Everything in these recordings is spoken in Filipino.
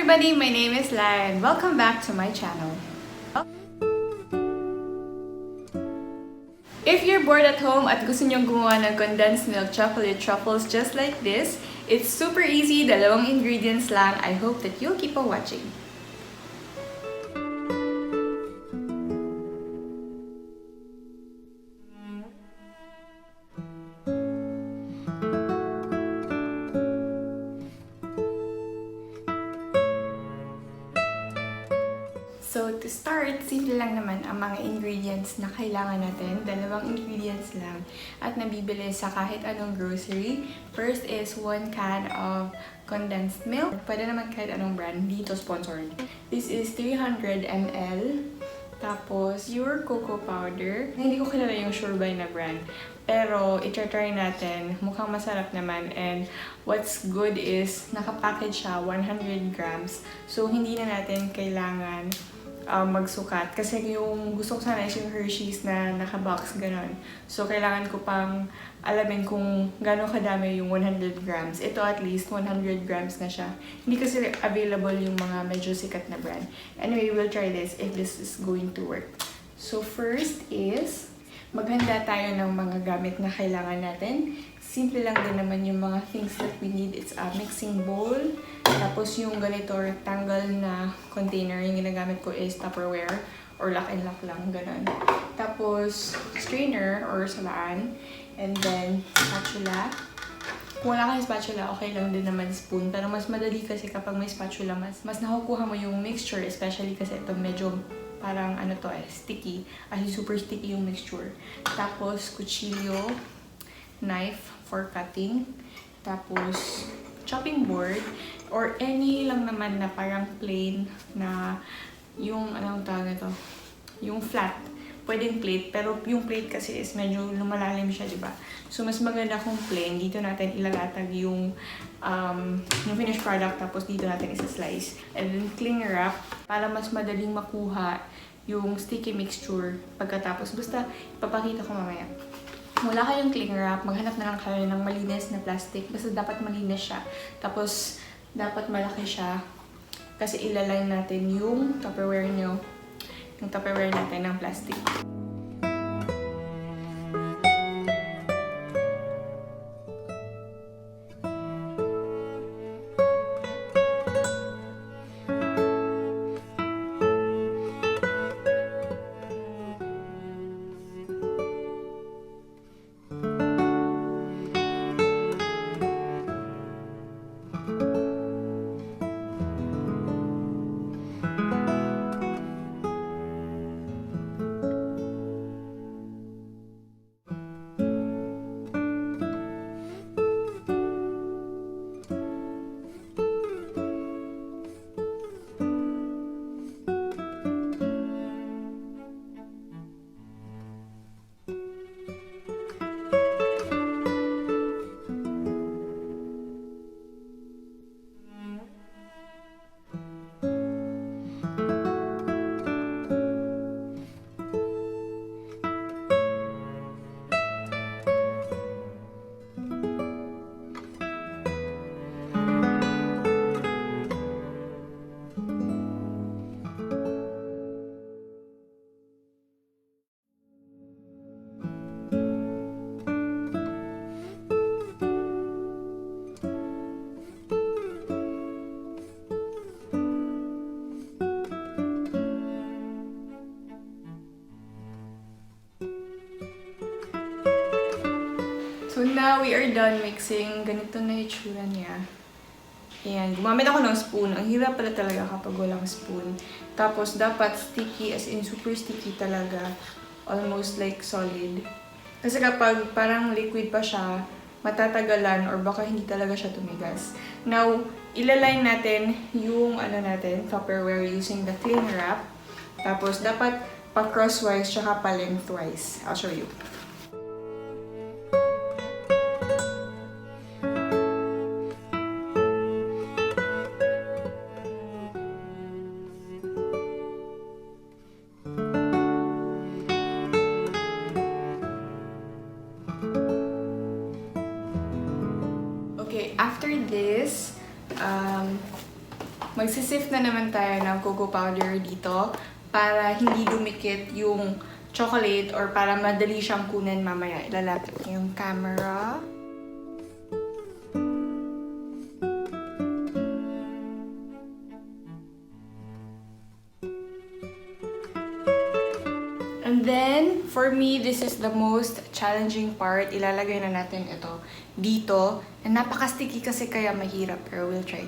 everybody, my name is Lai and welcome back to my channel. If you're bored at home at gusto nyong gumawa ng condensed milk chocolate truffles just like this, it's super easy, dalawang ingredients lang. I hope that you'll keep on watching. So, to start, simple lang naman ang mga ingredients na kailangan natin. Dalawang ingredients lang at nabibili sa kahit anong grocery. First is 1 can of condensed milk. Pwede naman kahit anong brand. Dito sponsored. This is 300 ml. Tapos, pure cocoa powder. Hindi ko kilala yung Sure Buy na brand. Pero, i-try natin. Mukhang masarap naman. And what's good is, nakapackage siya 100 grams. So, hindi na natin kailangan magsukat. Kasi yung gusto ko sana is yung Hershey's na naka-box, ganon. So, kailangan ko pang alamin kung gano'ng kadami yung 100 grams. Ito at least 100 grams na siya. Hindi kasi available yung mga medyo sikat na brand. Anyway, we'll try this if this is going to work. So, first is maghanda tayo ng mga gamit na kailangan natin. Simple lang din naman yung mga things that we need. It's a mixing bowl. Tapos yung ganito rectangle na container, yung ginagamit ko is Tupperware or lock and lock lang, ganun. Tapos strainer or salaan. And then spatula. Kung wala kang spatula, okay lang din naman spoon. Pero mas madali kasi kapag may spatula, mas nakukuha mo yung mixture. Especially kasi ito medyo parang ano to sticky. As super sticky yung mixture. Tapos kutsilyo, knife for cutting. Tapos chopping board or any lang naman na parang plain na yung anong tawag nito, yung flat. Pwedeng plate, pero yung plate kasi is medyo lumalalim siya, di ba? So, mas maganda kung plain. Dito natin ilalatag yung finished product, tapos dito natin isa-slice. And then, cling wrap, para mas madaling makuha yung sticky mixture pagkatapos. Basta, ipapakita ko mamaya. Wala kayong cling wrap, maghanap na lang kayo ng malinis na plastic. Basta dapat malinis siya. Tapos, dapat malaki siya. Kasi ilaline natin yung Tupperware nyo. Yung Tupperware natin ng plastic. So now we are done mixing. Ganito na yung itsura niya. Ayan. Gumamit ako ng spoon. Ang hirap pala talaga kapag walang spoon. Tapos dapat sticky, as in super sticky talaga. Almost like solid. Kasi kapag parang liquid pa siya, matatagalan or baka hindi talaga siya tumigas. Now, ilaline natin yung Tupperware using the cling wrap. Tapos dapat pa crosswise tsaka pa lengthwise. I'll show you. Okay, after this, magsisift na naman tayo ng cocoa powder dito para hindi dumikit yung chocolate or para madali siyang kunin mamaya. Ilalapit ko yung camera. And then, for me, this is the most challenging part. Ilalagay na natin ito dito. And napaka-sticky kasi kaya mahirap, pero we'll try.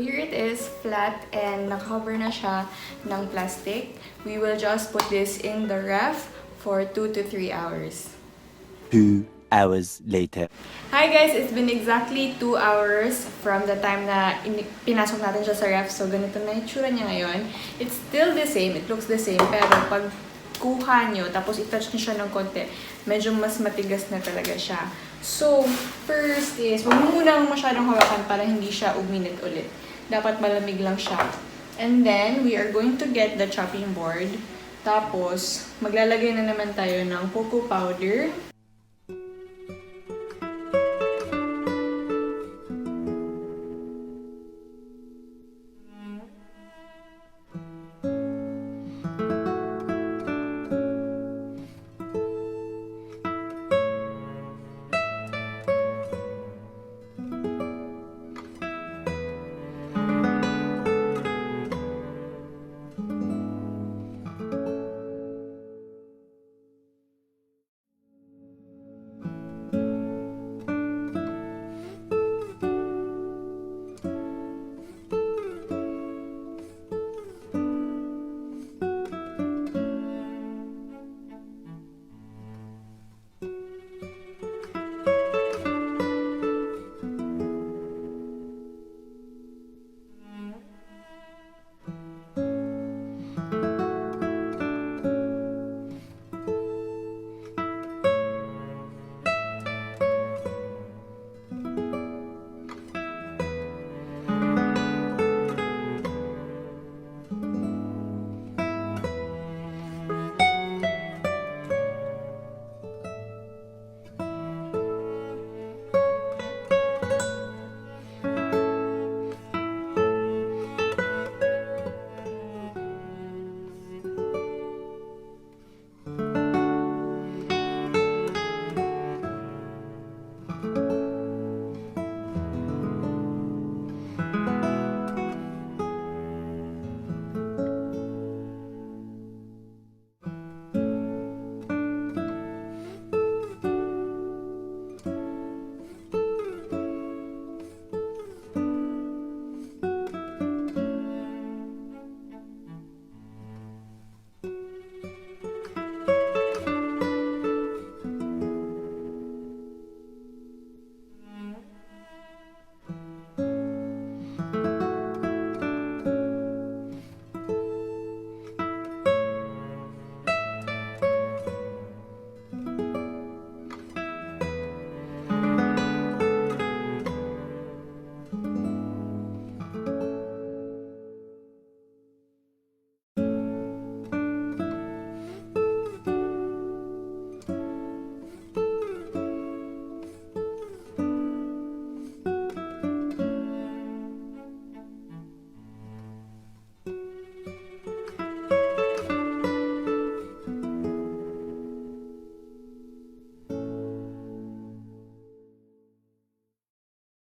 Here it is, flat, and nakakover na siya ng plastic. We will just put this in the ref for 2 to 3 hours. 2 hours later. Hi guys! It's been exactly 2 hours from the time na pinasok natin siya sa ref. So, ganito na yung itsura niya ngayon. It's still the same. It looks the same. Pero pag kuha nyo, tapos i-touch nyo siya ng konti, medyo mas matigas na talaga siya. So, first is, huwag mo muna masyadong hawakan para hindi siya uminit ulit. Dapat malamig lang siya. And then, we are going to get the chopping board. Tapos, maglalagay na naman tayo ng cocoa powder.